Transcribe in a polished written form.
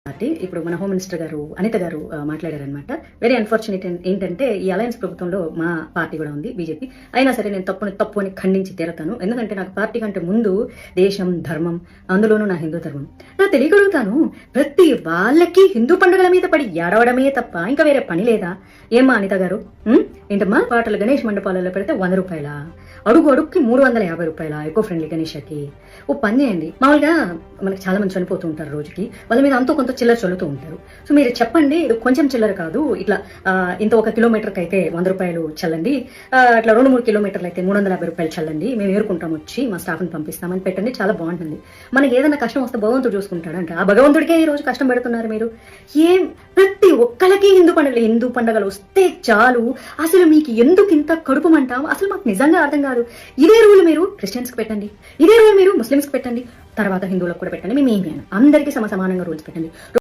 Party ఇప్పుడు మన home minister గారు అనిత గారు మాట్లాడారనమాట. వెరీ అన్ఫార్చునేట్ ఏంటంటే ఈ అలయన్స్ ప్రభుత్వంలో మా పార్టీ కూడా ఉంది, బీజేపీ. అయినా సరే నేను తప్పు అని ఖండించి తీరతాను. ఎందుకంటే నాకు పార్టీ కంటే ముందు దేశం, ధర్మం, అందులోనూ నా హిందూ ధర్మం నా తెలియగలుగుతాను. ప్రతి వాళ్ళకి హిందూ పండుగల మీద పడి ఏడవడమే తప్ప ఇంకా వేరే పని లేదా? ఏమ్మా అనిత గారు, ఏంటమ్మా పాటలు గణేష్ మండపాలలో పెడితే 100 రూపాయల, అడుగుకి 350 రూపాయల ఎకో ఫ్రెండ్లీ గణేషకి. ఓ పని చేయండి, మామూలుగా మనకి చాలా మంది చనిపోతూ ఉంటారు రోజుకి, వాళ్ళ మీద అంతా కొంత చిల్లర చల్లుతూ ఉంటారు. సో మీరు చెప్పండి, ఇది కొంచెం చిల్లర కాదు, ఇట్లా ఇంత 1 కిలోమీటర్కి అయితే 100 రూపాయలు చల్లండి, అట్లా 2-3 కిలోమీటర్లు అయితే 350 రూపాయలు చల్లండి, మేము ఏరుకుంటాం వచ్చి మా స్టాఫ్ని పంపిస్తామని పెట్టండి. చాలా బాగుంటుంది. మనకి ఏదైనా కష్టం వస్తే భగవంతుడు చూసుకుంటాడంట. ఆ భగవంతుడికే ఈ రోజు కష్టం పెడుతున్నారు మీరు. ఏం ప్రతి ఒక్కరికి హిందూ పండుగలు వస్తే చాలు, అసలు మీకు ఎందుకు ఇంత కడుపు మంటావు? అసలు మాకు నిజంగా అర్థం కాదు. ఇదే రూల్ మీరు క్రిస్టియన్స్ కి పెట్టండి, ఇదే రూల్ మీరు ముస్లిమ్స్ కి పెట్టండి, తర్వాత హిందువులకు కూడా పెట్టండి. మేము ఏమి అందరికీ సమానంగా రూల్స్ పెట్టండి.